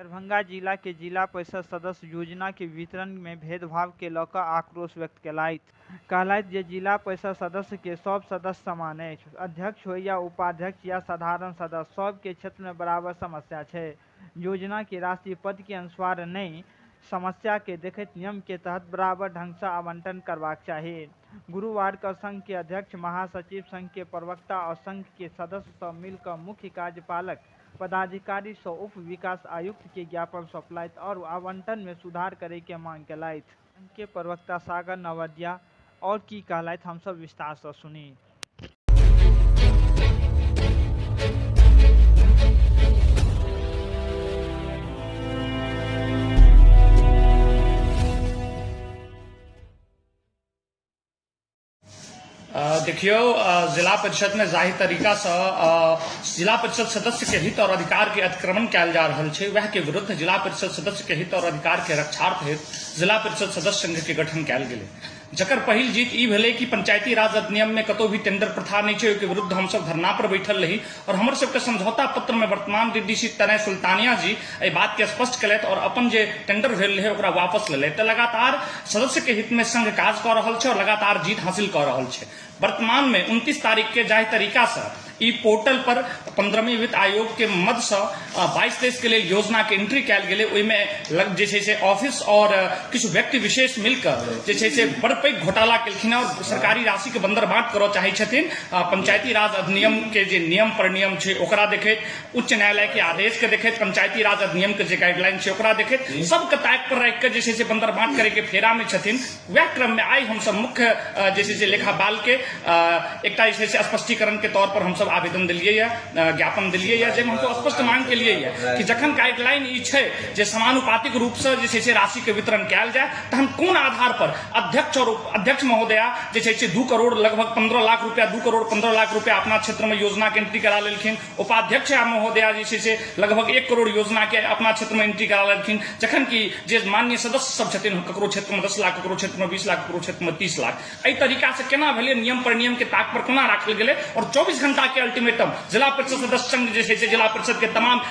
दरभंगा जिला के जिला परिषद सदस्य योजना के वितरण में भेदभाव के लऽ कऽ आक्रोश व्यक्त कहलथि जे जिला परिषद सदस्य के सब सदस्य समान अछि। अध्यक्ष हो या उपाध्यक्ष या साधारण सदस्य सब के क्षेत्र में बराबर समस्या है। योजना की राशि पद के अनुसार नहीं, समस्या के देखते नियम के तहत बराबर ढंग से आवंटन करवाक चाहिए। गुरुवार का संघ के अध्यक्ष, महासचिव, संघ के प्रवक्ता और संघ के सदस्य सब मिलकर मुख्य कार्यपालक पदाधिकारी से उप विकास आयुक्त के ज्ञापन सौंपलथि और आवंटन में सुधार करे के मांग कलथि। संघ के प्रवक्ता सागर नवदिया और की कहलथि हम सब विस्तार से सुनी। देखियो, जिला परिषद में जाहिर तरीका से जिला परिषद सदस्य के हित और अधिकार के अतिक्रमण कयल जा रहल छै, वह के विरुद्ध जिला परिषद सदस्य के हित और अधिकार के रक्षार्थ हेतु जिला परिषद सदस्य संघ के गठन कयल गेलै। जकर पहिल जीत ई भेलै कि पंचायती राज अधिनियम में कतौ भी टेंडर प्रथा नहीं छै, ओके विरुद्ध हम सब धरना पर बैठल रही और हमर सबके समझौता पत्र में वर्तमान डीडीसी तनय सुल्तानिया जी एहि बात के स्पष्ट कलथि और अपन जे टेंडर भेल रहे ओकरा वापस लेलथि। तो लगातार सदस्य के हित में संघ काज कर रहल छै और लगातार जीत हासिल कर रहल छै। वर्तमान में 29 तारीख के जाहि तरीका से ई पोर्टल पर 15वीं वित्त आयोग के मद से 22-23 के लिए योजना के एंट्री कयल गेलै। ओहिमे जे छै से ऑफिस और किछु व्यक्ति विशेष मिलकर जे छै से बड़ पैघ घोटाला केलखिन और सरकारी राशि के बंदरबाट करऽ चाहै छथिन। पंचायती राज अधिनियम के जे नियम परिनियम छै ओकरा देखैत, उच्च न्यायालय के आदेश के देखैत, पंचायती राज अधिनियम के जे गाइडलाइन छै ओकरा देखैत सबके ताक पर राखि के जे छै से बंदरबाट करे के फेरा में छथिन। वह क्रम में आई हम सब मुख्य जे छै से लेखापाल के एकटा जे छै से स्पष्टीकरण के तौर पर हम सब आवेदन दिलिए या ज्ञापन दिलिए या जे हमको स्पष्ट मांग के लिए है कि जखन गाइडलाइन ई छै जे समानुपातिक रूप से जे छै से राशि के वितरण कयल जाए, तहन कोन आधार पर अध्यक्ष और अध्यक्ष महोदया जे छै से 2 करोड़ लगभग 15 लाख रुपया 2 करोड़ 15 लाख रुपया अपना क्षेत्र में योजना के एंट्री करा लेलखिन। उपाध्यक्ष महोदया जे छै से लगभग 1 करोड़ योजना के अपना क्षेत्र में एंट्री करा लेलखिन, जखन कि जे माननीय सदस्य सब छथिन ककरो क्षेत्र में 10 लाख, ककरो क्षेत्र में 20 लाख, ककरो क्षेत्र में 30 लाख। एहि तरीका से केना भेलै, नियम पर नियम के ताक पर कोना राखल गेलै और 24 घंटा के अल्टीमेटम जिला परिषद सदस्य संघ जे छै से जिला परिषद के तमाम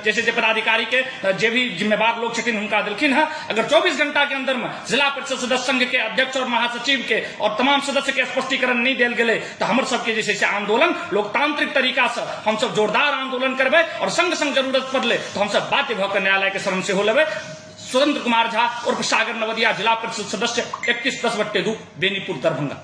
जैसे पदाधिकारी के जे भी जिम्मेवार लोग छथिन हुनका देलखिन है। अगर 24 घंटा के अंदर में जिला परिषद सदस्य संघ के अध्यक्ष और महासचिव के और तमाम सदस्य के स्पष्टीकरण नहीं देल गेलै तो हमर सबके जे छै से आंदोलन लोकतांत्रिक तरीका से हम सब जोरदार आंदोलन करबै और संग संग जरूरत पड़ले तो हम सब बाध्य भऽ कऽ न्यायालय के शरण सेहो लेबै। सुरेंद्र कुमार झा उर्फ सागर नवदिया, जिला परिषद सदस्य 21/10/2, बेनीपुर, दरभंगा।